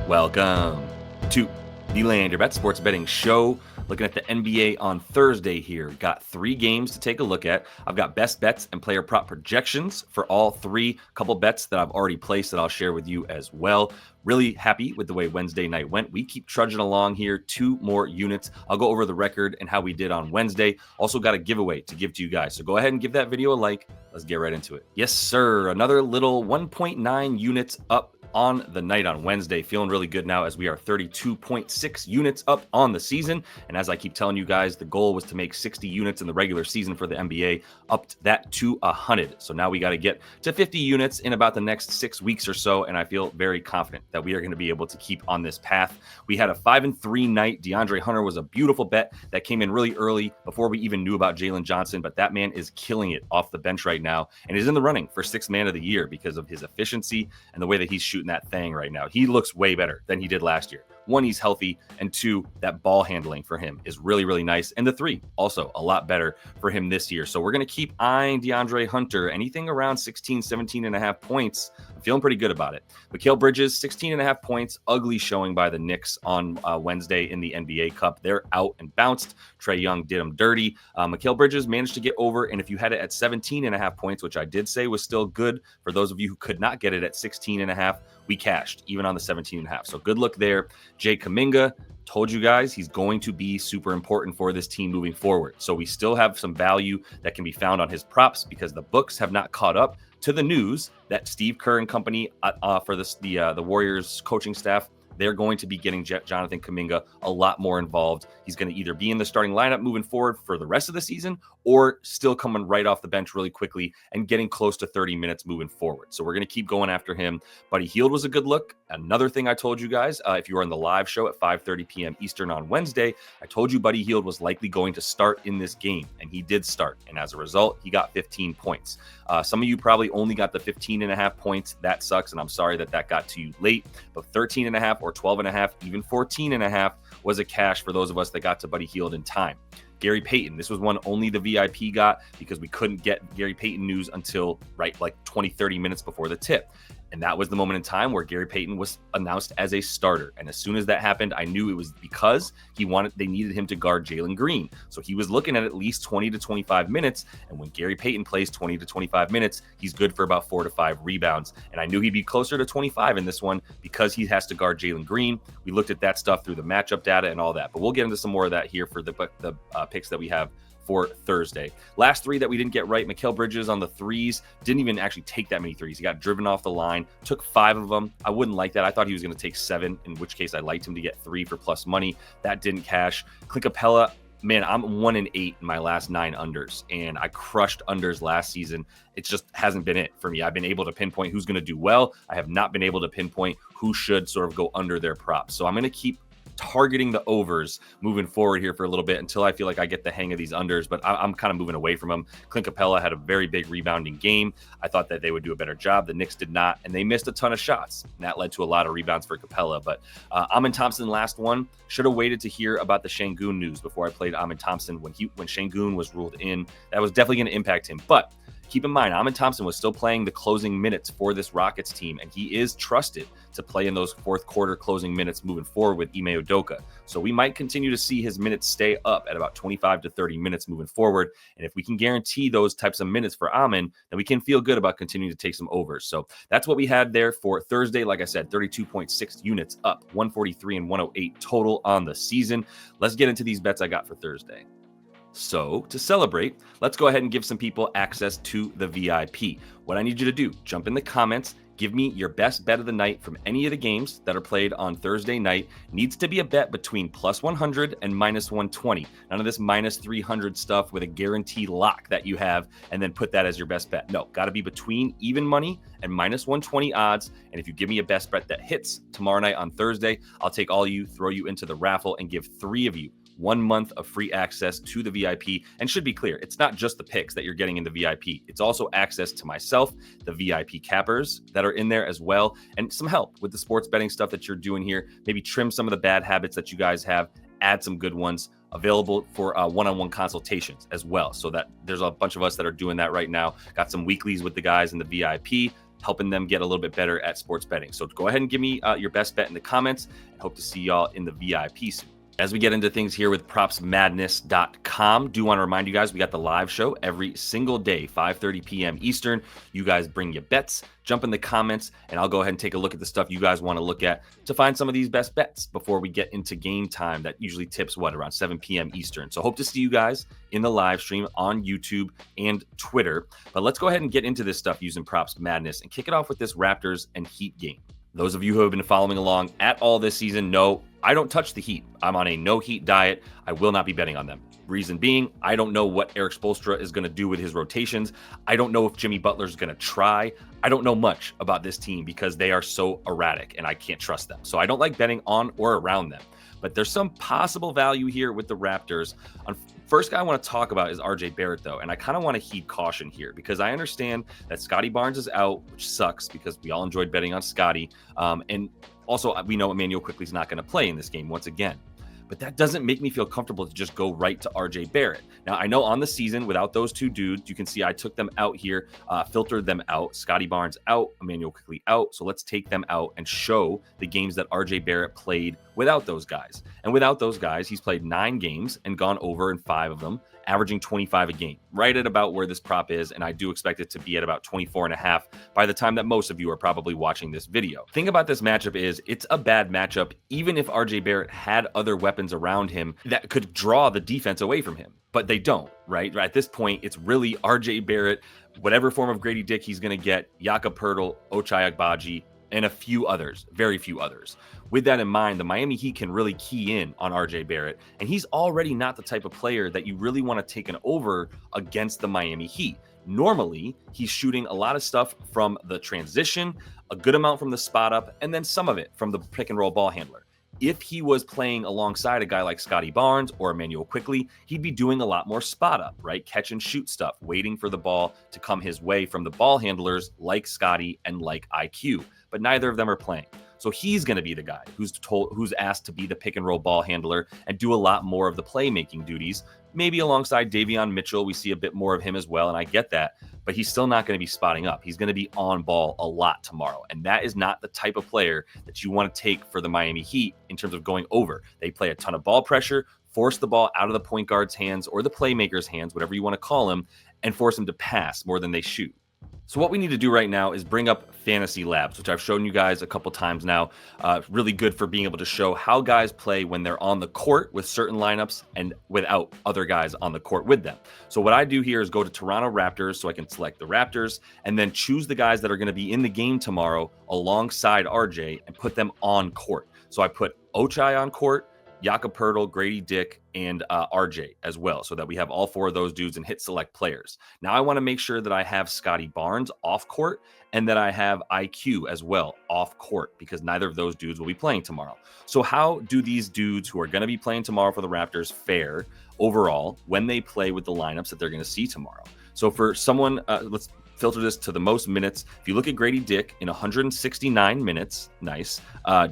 Welcome to the Land Your Bet Sports Betting Show. Looking at the NBA on Thursday here. Got 3 games to take a look at. I've got best bets and player prop projections for all 3. Couple bets that I've already placed that I'll share with you as well. Really happy with the way Wednesday night went. We keep trudging along here. 2 more units. I'll go over the record and how we did on Wednesday. Also got a giveaway to give to you guys. So go ahead and give that video a like. Let's get right into it. Yes, sir. Another little 1.9 units up on the night on Wednesday. Feeling really good now as we are 32.6 units up on the season. And as I keep telling you guys, the goal was to make 60 units in the regular season for the NBA, upped that to 100. So now we got to get to 50 units in about the next 6 weeks or so. And I feel very confident that we are going to be able to keep on this path. We had a 5-3 night. DeAndre Hunter was a beautiful bet that came in really early before we even knew about Jalen Johnson. But that man is killing it off the bench right now and is in the running for 6th man of the year because of his efficiency and the way that he's shooting that thing right now. He looks way better than he did last year. 1, he's healthy, and 2, that ball handling for him is really, really nice. And the 3, also a lot better for him this year. So we're going to keep eyeing DeAndre Hunter. Anything around 16, 17 and a half points, I'm feeling pretty good about it. Mikal Bridges, 16 and a half points, ugly showing by the Knicks on Wednesday in the NBA Cup. They're out and bounced. Trae Young did them dirty. Mikal Bridges managed to get over, and if you had it at 17 and a half points, which I did say was still good, for those of you who could not get it at 16 and a half, we cashed even on the 17 and a half. So good luck there. Jay Kuminga, told you guys he's going to be super important for this team moving forward. So we still have some value that can be found on his props because the books have not caught up to the news that Steve Kerr and company for the Warriors coaching staff, they're going to be getting Jonathan Kuminga a lot more involved. He's going to either be in the starting lineup moving forward for the rest of the season or still coming right off the bench really quickly and getting close to 30 minutes moving forward. So we're going to keep going after him. Buddy Hield was a good look. Another thing I told you guys, if you were on the live show at 5:30 p.m. Eastern on Wednesday, I told you Buddy Hield was likely going to start in this game, and he did start. And as a result, he got 15 points. Some of you probably only got the 15 and a half points. That sucks, and I'm sorry that got to you late. But 13 and a half or 12 and a half, even 14 and a half was a cash for those of us that got to Buddy Hield in time. Gary Payton, this was one only the VIP got because we couldn't get Gary Payton news until like 20, 30 minutes before the tip. And that was the moment in time where Gary Payton was announced as a starter. And as soon as that happened, I knew it was because they needed him to guard Jalen Green. So he was looking at least 20 to 25 minutes. And when Gary Payton plays 20 to 25 minutes, he's good for about 4 to 5 rebounds. And I knew he'd be closer to 25 in this one because he has to guard Jalen Green. We looked at that stuff through the matchup data and all that. But we'll get into some more of that here for the picks that we have for Thursday. Last 3 that we didn't get right, Mikal Bridges on the 3s, didn't even actually take that many 3s. He got driven off the line, took 5 of them. I wouldn't like that. I thought he was going to take 7, in which case I liked him to get 3 for plus money. That didn't cash. Clint Capella, man, I'm 1-8 in my last 9 unders, and I crushed unders last season. It just hasn't been it for me. I've been able to pinpoint who's going to do well. I have not been able to pinpoint who should sort of go under their props. So I'm going to keep targeting the overs moving forward here for a little bit until I feel like I get the hang of these unders, but I'm kind of moving away from them. Clint Capella had a very big rebounding game. I thought that they would do a better job. The Knicks did not, and they missed a ton of shots. And that led to a lot of rebounds for Capella, but Amin Thompson, last one, should have waited to hear about the Şengün news before I played Amin Thompson when Şengün was ruled in. That was definitely going to impact him, but keep in mind, Amin Thompson was still playing the closing minutes for this Rockets team, and he is trusted to play in those fourth quarter closing minutes moving forward with Ime Udoka. So we might continue to see his minutes stay up at about 25 to 30 minutes moving forward. And if we can guarantee those types of minutes for Amin, then we can feel good about continuing to take some overs. So that's what we had there for Thursday. Like I said, 32.6 units up, 143 and 108 total on the season. Let's get into these bets I got for Thursday. So to celebrate, let's go ahead and give some people access to the VIP. What I need you to do, jump in the comments, give me your best bet of the night from any of the games that are played on Thursday night. Needs to be a bet between plus 100 and minus 120. None of this minus 300 stuff with a guarantee lock that you have and then put that as your best bet. No, got to be between even money and minus 120 odds. And if you give me a best bet that hits tomorrow night on Thursday, I'll take all you, throw you into the raffle, and give 3 of you 1 month of free access to the VIP. And should be clear, it's not just the picks that you're getting in the VIP. It's also access to myself, the VIP cappers that are in there as well, and some help with the sports betting stuff that you're doing here. Maybe trim some of the bad habits that you guys have, add some good ones. Available for one-on-one consultations as well. So that there's a bunch of us that are doing that right now. Got some weeklies with the guys in the VIP. helping them get a little bit better at sports betting. So go ahead and give me your best bet in the comments, and hope to see y'all in the VIP soon. As we get into things here with propsmadness.com, do want to remind you guys, we got the live show every single day, 5:30 p.m. Eastern. You guys bring your bets, jump in the comments, and I'll go ahead and take a look at the stuff you guys want to look at to find some of these best bets before we get into game time. That usually tips, around 7 p.m. Eastern. So hope to see you guys in the live stream on YouTube and Twitter. But let's go ahead and get into this stuff using Props Madness and kick it off with this Raptors and Heat game. Those of you who have been following along at all this season know I don't touch the Heat. I'm on a no Heat diet. I will not be betting on them. Reason being, I don't know what Eric Spoelstra is going to do with his rotations. I don't know if Jimmy Butler is going to try. I don't know much about this team because they are so erratic and I can't trust them. So I don't like betting on or around them. But there's some possible value here with the Raptors. First guy I want to talk about is RJ Barrett, though, and I kind of want to heed caution here because I understand that Scotty Barnes is out, which sucks because we all enjoyed betting on Scotty. And also, we know Emmanuel Quickley is not going to play in this game once again. But that doesn't make me feel comfortable to just go right to RJ Barrett. Now, I know on the season, without those two dudes, you can see I took them out here, filtered them out. Scotty Barnes out, Emmanuel Quickley out. So let's take them out and show the games that RJ Barrett played without those guys. And without those guys, he's played 9 games and gone over in 5 of them, averaging 25 a game, right at about where this prop is. And I do expect it to be at about 24.5 by the time that most of you are probably watching this video. The thing about this matchup is it's a bad matchup, even if RJ Barrett had other weapons around him that could draw the defense away from him, but they don't, right? At this point, it's really RJ Barrett, whatever form of Grady Dick he's going to get, Jakob Poeltl, Ochai Agbaji, and a few others, very few others. With that in mind, the Miami Heat can really key in on RJ Barrett, and he's already not the type of player that you really want to take an over against the Miami Heat. Normally, he's shooting a lot of stuff from the transition, a good amount from the spot up, and then some of it from the pick and roll ball handler. If he was playing alongside a guy like Scotty Barnes or Emmanuel Quickley, he'd be doing a lot more spot up, right? Catch and shoot stuff, waiting for the ball to come his way from the ball handlers like Scotty and like IQ. But neither of them are playing. So he's going to be the guy who's asked to be the pick and roll ball handler and do a lot more of the playmaking duties. Maybe alongside Davion Mitchell, we see a bit more of him as well, and I get that. But he's still not going to be spotting up. He's going to be on ball a lot tomorrow, and that is not the type of player that you want to take for the Miami Heat in terms of going over. They play a ton of ball pressure, force the ball out of the point guard's hands or the playmaker's hands, whatever you want to call him, and force him to pass more than they shoot. So what we need to do right now is bring up Fantasy Labs, which I've shown you guys a couple times now. Really good for being able to show how guys play when they're on the court with certain lineups and without other guys on the court with them. So what I do here is go to Toronto Raptors so I can select the Raptors and then choose the guys that are going to be in the game tomorrow alongside RJ and put them on court. So I put Ochai on court, Jakob Poeltl, Grady Dick, and RJ as well, so that we have all 4 of those dudes and hit select players. Now I want to make sure that I have Scotty Barnes off court and that I have IQ as well off court because neither of those dudes will be playing tomorrow. So how do these dudes who are going to be playing tomorrow for the Raptors fare overall when they play with the lineups that they're going to see tomorrow? So for someone, let's filter this to the most minutes. If you look at Grady Dick in 169 minutes, nice.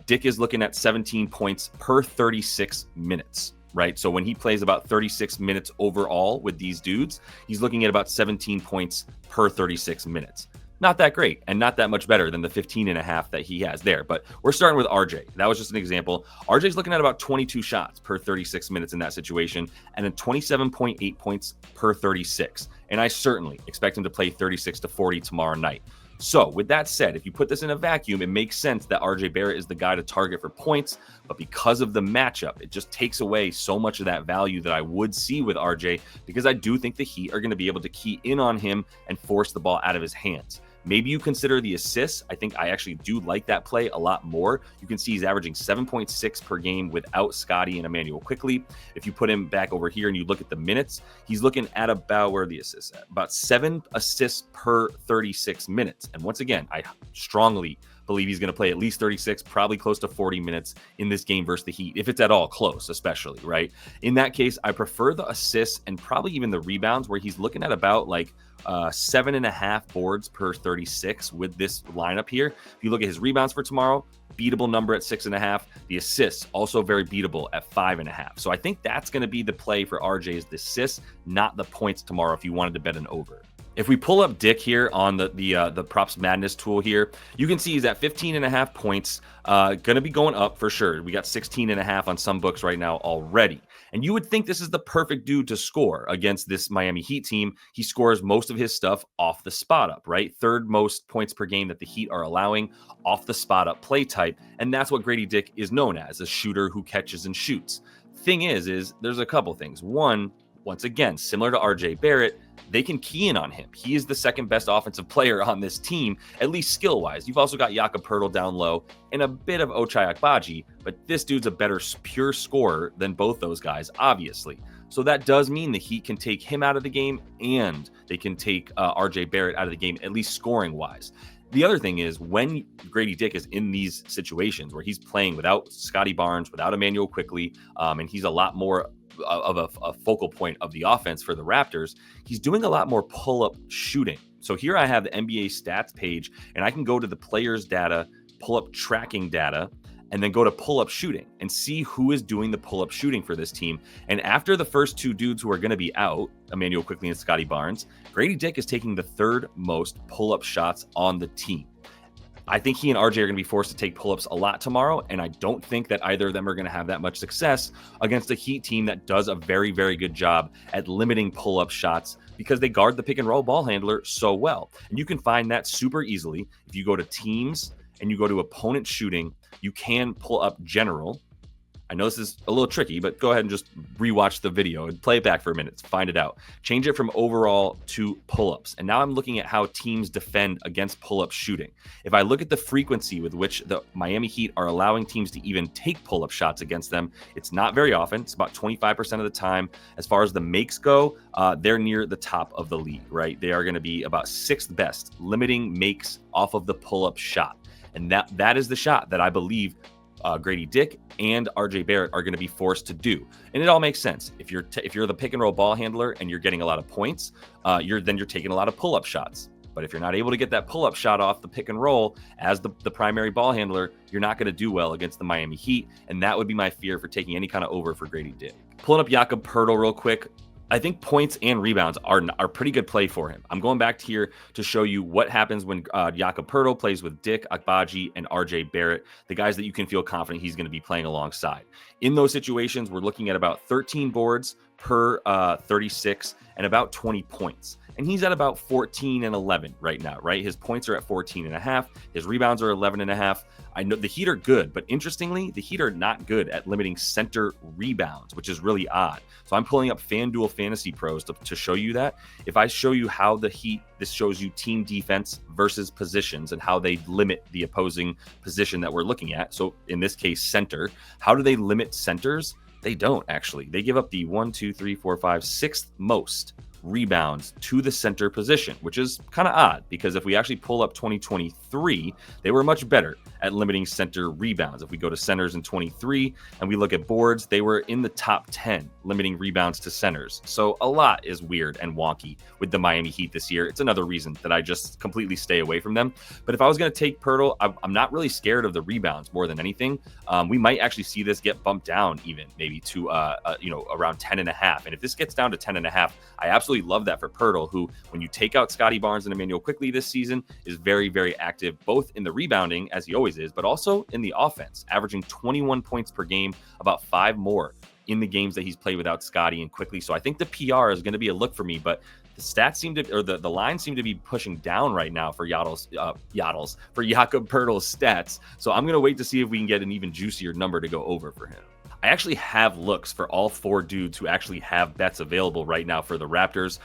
Dick is looking at 17 points per 36 minutes, right? So when he plays about 36 minutes overall with these dudes, he's looking at about 17 points per 36 minutes. Not that great and not that much better than the 15.5 that he has there. But we're starting with RJ. That was just an example. RJ's looking at about 22 shots per 36 minutes in that situation and then 27.8 points per 36. And I certainly expect him to play 36 to 40 tomorrow night. So with that said, if you put this in a vacuum, it makes sense that RJ Barrett is the guy to target for points. But because of the matchup, it just takes away so much of that value that I would see with RJ because I do think the Heat are going to be able to key in on him and force the ball out of his hands. Maybe you consider the assists. I think I actually do like that play a lot more. You can see he's averaging 7.6 per game without Scotty and Emmanuel Quickley. If you put him back over here and you look at the minutes, he's looking at about, where are the assists at? About 7 assists per 36 minutes. And once again, I strongly believe he's going to play at least 36, probably close to 40 minutes in this game versus the Heat, if it's at all close, especially, right? In that case, I prefer the assists and probably even the rebounds where he's looking at about like 7.5 boards per 36 with this lineup here. If you look at his rebounds for tomorrow, beatable number at 6.5. The assists also very beatable at 5.5. So I think that's going to be the play for RJ is the assists, not the points tomorrow if you wanted to bet an over. If we pull up Dick here on the props madness tool here, you can see he's at 15.5 points. Going to be going up for sure. We got 16.5 on some books right now already. And you would think this is the perfect dude to score against this Miami Heat team. He scores most of his stuff off the spot up, right? Third most points per game that the Heat are allowing off the spot up play type. And that's what Grady Dick is known as, a shooter who catches and shoots. Thing is there's a couple things. One, once again, similar to RJ Barrett, they can key in on him. He is the second best offensive player on this team, at least skill-wise. You've also got Jakob Poeltl down low and a bit of Ochai Agbaji, but this dude's a better pure scorer than both those guys, obviously. So that does mean the Heat can take him out of the game and they can take RJ Barrett out of the game, at least scoring-wise. The other thing is when Grady Dick is in these situations where he's playing without Scotty Barnes, without Emmanuel Quickley, and he's a lot more of a focal point of the offense for the Raptors, he's doing a lot more pull-up shooting. So here I have the NBA stats page, and I can go to the players' data, pull-up tracking data, and then go to pull-up shooting and see who is doing the pull-up shooting for this team. And after the first two dudes who are going to be out, Emmanuel Quickley and Scotty Barnes, Grady Dick is taking the third most pull-up shots on the team. I think he and RJ are going to be forced to take pull-ups a lot tomorrow, and I don't think that either of them are going to have that much success against a Heat team that does a very, very good job at limiting pull-up shots because they guard the pick-and-roll ball handler so well. And you can find that super easily. If you go to teams and you go to opponent shooting, you can pull up general. I know this is a little tricky, but go ahead and just rewatch the video and play it back for a minute to find it out. Change it from overall to pull-ups. And now I'm looking at how teams defend against pull-up shooting. If I look at the frequency with which the Miami Heat are allowing teams to even take pull-up shots against them, it's not very often. It's about 25% of the time. As far as the makes go, they're near the top of the league, right? They are going to be about sixth best, limiting makes off of the pull-up shot. And that is the shot that I believe Grady Dick and RJ Barrett are going to be forced to do. And it all makes sense. If you're the pick and roll ball handler and you're getting a lot of points, you're taking a lot of pull-up shots. But if you're not able to get that pull-up shot off the pick and roll as the primary ball handler, you're not going to do well against the Miami Heat. And that would be my fear for taking any kind of over for Grady Dick. Pulling up Jakob Poeltl real quick. I think points and rebounds are pretty good play for him. I'm going back here to show you what happens when Jakob Poeltl plays with Dick, Agbaji, and RJ Barrett, the guys that you can feel confident he's going to be playing alongside. In those situations, we're looking at about 13 boards per 36 and about 20 points. And he's at about 14 and 11 right now, right? His points are at 14 and a half. His rebounds are 11 and a half. I know the Heat are good, but interestingly, the Heat are not good at limiting center rebounds, which is really odd. So I'm pulling up FanDuel Fantasy Pros to show you that. If I show you how the Heat, this shows you team defense versus positions and how they limit the opposing position that we're looking at. So in this case, center. How do they limit centers? They don't actually. They give up the 6th most rebounds to the center position, which is kind of odd because if we actually pull up 2023, they were much better at limiting center rebounds. If we go to centers in 23 and we look at boards, they were in the top 10 limiting rebounds to centers. So a lot is weird and wonky with the Miami Heat this year. It's another reason that I just completely stay away from them. But if I was going to take Poeltl, I'm not really scared of the rebounds more than anything. We might actually see this get bumped down even maybe to around 10 and a half. And if this gets down to 10 and a half, I absolutely love that for Poeltl, who, when you take out Scotty Barnes and Emmanuel Quickley this season, is very, very active, both in the rebounding, as he always is, but also in the offense, averaging 21 points per game, about 5 more in the games that he's played without Scotty and Quickley. So I think the PR is going to be a look for me, but the stats seem to, or the lines seem to be pushing down right now for Jakob Poeltl's stats. So I'm going to wait to see if we can get an even juicier number to go over for him. I actually have looks for all 4 dudes who actually have bets available right now for the Raptors.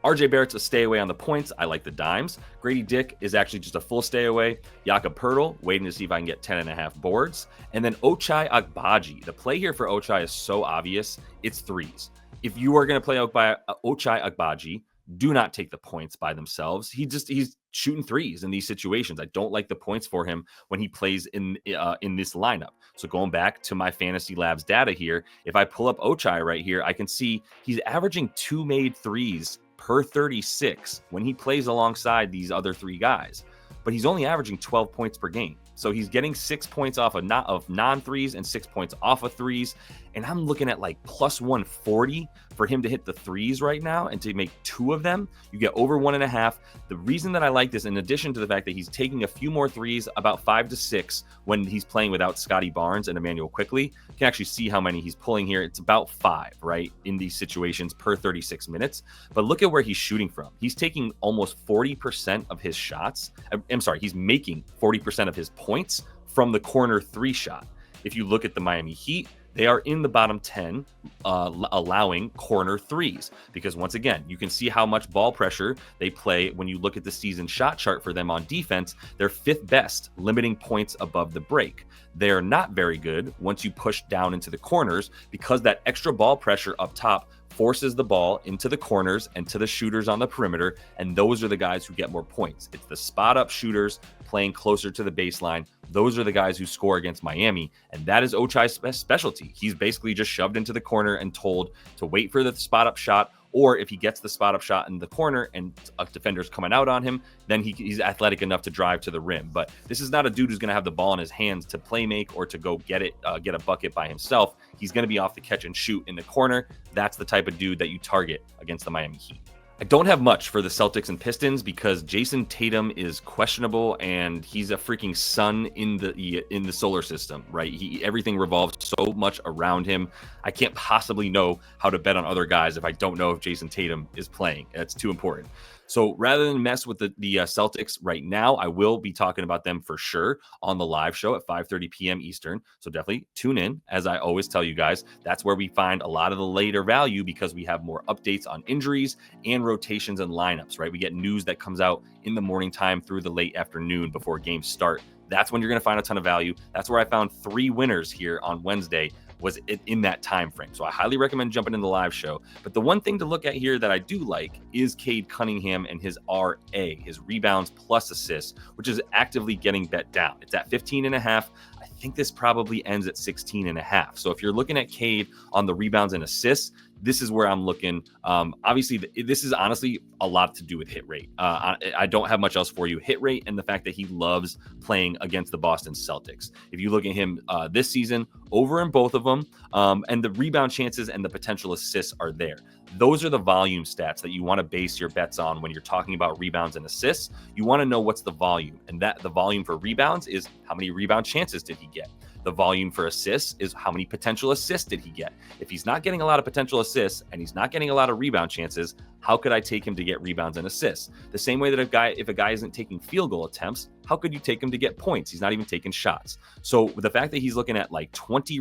RJ Barrett's a stay away on the points. I like the dimes. Grady Dick is actually just a full stay away. Jakob Poeltl, waiting to see if I can get 10 and a half boards. And then Ochai Agbaji. The play here for Ochai is so obvious. It's threes. If you are going to play Ochai Agbaji, do not take the points by themselves. He's shooting threes in these situations. I don't like the points for him when he plays in this lineup. So going back to my Fantasy Labs data here, if I pull up Ochai right here, I can see he's averaging 2 made threes per 36 when he plays alongside these other 3 guys. But he's only averaging 12 points per game. So he's getting 6 points off of non-threes and 6 points off of threes. And I'm looking at like plus 140 for him to hit the threes right now and to make 2 of them. You get over 1.5. The reason that I like this, in addition to the fact that he's taking a few more threes, about 5 to 6 when he's playing without Scotty Barnes and Emmanuel Quickley. You can actually see how many he's pulling here. It's about 5, right, in these situations per 36 minutes. But look at where he's shooting from. He's taking almost 40% of his shots. I'm sorry, he's making 40% of his points from the corner 3 shot. If you look at the Miami Heat, they are in the bottom 10 allowing corner threes, because once again, you can see how much ball pressure they play. When you look at the season shot chart for them on defense, they're 5th best, limiting points above the break. They're not very good once you push down into the corners, because that extra ball pressure up top forces the ball into the corners and to the shooters on the perimeter, and those are the guys who get more points. It's the spot up shooters playing closer to the baseline. Those are the guys who score against Miami, and that is Ochai's specialty. He's basically just shoved into the corner and told to wait for the spot up shot, or if he gets the spot up shot in the corner and a defender's coming out on him, then he's athletic enough to drive to the rim. But this is not a dude who's going to have the ball in his hands to play make or to go get a bucket by himself. He's going to be off the catch and shoot in the corner. That's the type of dude that you target against the Miami Heat. I don't have much for the Celtics and Pistons because Jason Tatum is questionable, and he's a freaking sun in the solar system, right? Everything revolves so much around him. I can't possibly know how to bet on other guys if I don't know if Jason Tatum is playing. That's too important. So rather than mess with the Celtics right now, I will be talking about them for sure on the live show at 5:30 p.m. Eastern. So definitely tune in. As I always tell you guys, that's where we find a lot of the later value, because we have more updates on injuries and rotations and lineups, right? We get news that comes out in the morning time through the late afternoon before games start. That's when you're going to find a ton of value. That's where I found 3 winners here on Wednesday, was in that time frame. So I highly recommend jumping in the live show. But the one thing to look at here that I do like is Cade Cunningham and his RA, his rebounds plus assists, which is actively getting bet down. It's at 15.5. I think this probably ends at 16.5. So if you're looking at Cade on the rebounds and assists, this is where I'm looking. Obviously, this is honestly a lot to do with hit rate. I don't have much else for you. Hit rate and the fact that he loves playing against the Boston Celtics. If you look at him this season, over in both of them, and the rebound chances and the potential assists are there. Those are the volume stats that you want to base your bets on when you're talking about rebounds and assists. You want to know what's the volume, and that the volume for rebounds is how many rebound chances did he get. The volume for assists is how many potential assists did he get. If he's not getting a lot of potential assists and he's not getting a lot of rebound chances, how could I take him to get rebounds and assists? The same way that if a guy isn't taking field goal attempts, how could you take him to get points? He's not even taking shots. So the fact that he's looking at like 20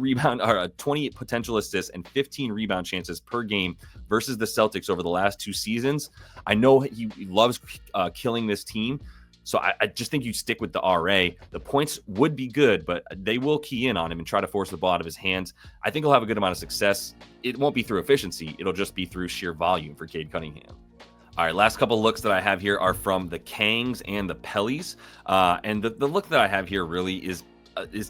potential assists and 15 rebound chances per game versus the Celtics over the last 2 seasons, I know he loves killing this team. So I just think you stick with the RA. The points would be good, but they will key in on him and try to force the ball out of his hands. I think he'll have a good amount of success. It won't be through efficiency. It'll just be through sheer volume for Cade Cunningham. All right, last couple of looks that I have here are from the Kangs and the Pellies. And the look that I have here really is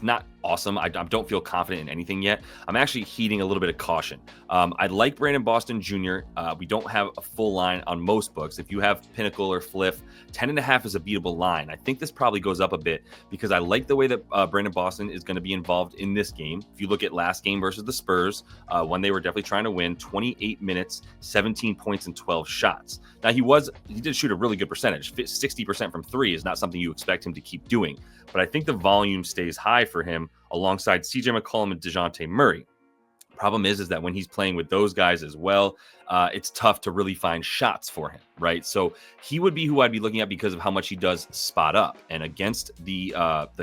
not awesome. I don't feel confident in anything yet. I'm actually heeding a little bit of caution. I like Brandon Boston Jr. We don't have a full line on most books. If you have Pinnacle or Fliff, 10.5 is a beatable line. I think this probably goes up a bit because I like the way that Brandon Boston is going to be involved in this game. If you look at last game versus the Spurs, when they were definitely trying to win, 28 minutes, 17 points, and 12 shots. Now, he did shoot a really good percentage. 60% from 3 is not something you expect him to keep doing. But I think the volume stays high for him alongside CJ McCollum and DeJounte Murray. Problem is that when he's playing with those guys as well, it's tough to really find shots for him, right? So he would be who I'd be looking at because of how much he does spot up. And against the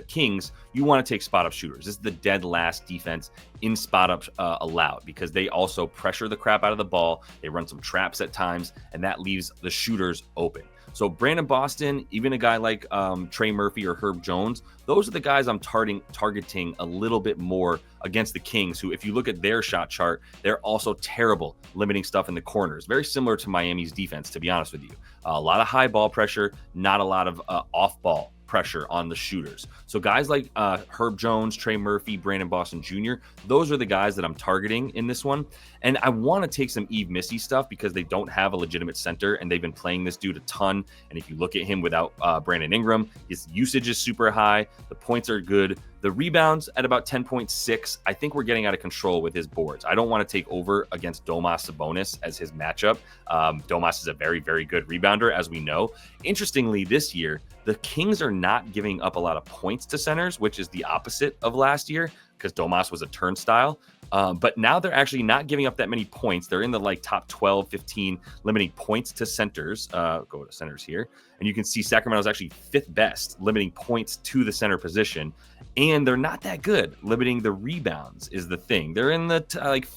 Kings, you want to take spot up shooters. This is the dead last defense in spot up allowed because they also pressure the crap out of the ball. They run some traps at times, and that leaves the shooters open. So Boston, even a guy like Trey Murphy or Herb Jones, those are the guys I'm targeting a little bit more against the Kings, who, if you look at their shot chart, they're also terrible limiting stuff in the corners. Very similar to Miami's defense, to be honest with you. A lot of high ball pressure, not a lot of off-ball pressure on the shooters. So guys like Herb Jones, Trey Murphy, Brandon Boston Jr., those are the guys that I'm targeting in this one. And I want to take some Eve Missy stuff because they don't have a legitimate center, and they've been playing this dude a ton. And if you look at him without Brandon Ingram, his usage is super high. The points are good. The rebounds at about 10.6. I think we're getting out of control with his boards. I don't want to take over against Domas Sabonis as his matchup. Domas is a very, very good rebounder, as we know. Interestingly, this year, the Kings are not giving up a lot of points to centers, which is the opposite of last year because Domas was a turnstile. But now they're actually not giving up that many points. They're in the top 12, 15, limiting points to centers. Go to centers here. And you can see Sacramento's actually 5th best, limiting points to the center position. And they're not that good. Limiting the rebounds is the thing. They're in the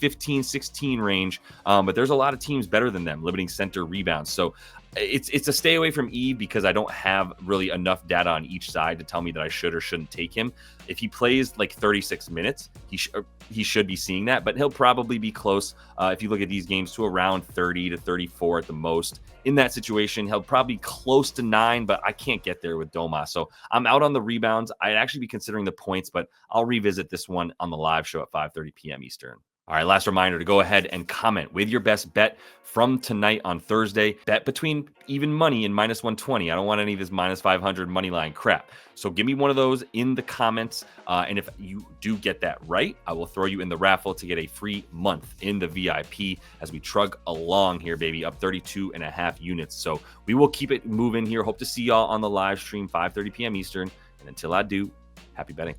15, 16 range. But there's a lot of teams better than them, limiting center rebounds. So it's a stay away from Eve because I don't have really enough data on each side to tell me that I should or shouldn't take him. If he plays 36 minutes, he should be seeing that, but he'll probably be close. If you look at these games, to around 30 to 34 at the most. In that situation, he'll probably close to 9, but I can't get there with Domas. So I'm out on the rebounds. I'd actually be considering the points, but I'll revisit this one on the live show at 5:30 p.m. Eastern. All right, last reminder to go ahead and comment with your best bet from tonight on Thursday. Bet between even money and -120. I don't want any of this -500 money line crap. So give me one of those in the comments. And if you do get that right, I will throw you in the raffle to get a free month in the VIP as we trug along here, baby, up 32.5 units. So we will keep it moving here. Hope to see y'all on the live stream, 5:30 p.m. Eastern. And until I do, happy betting.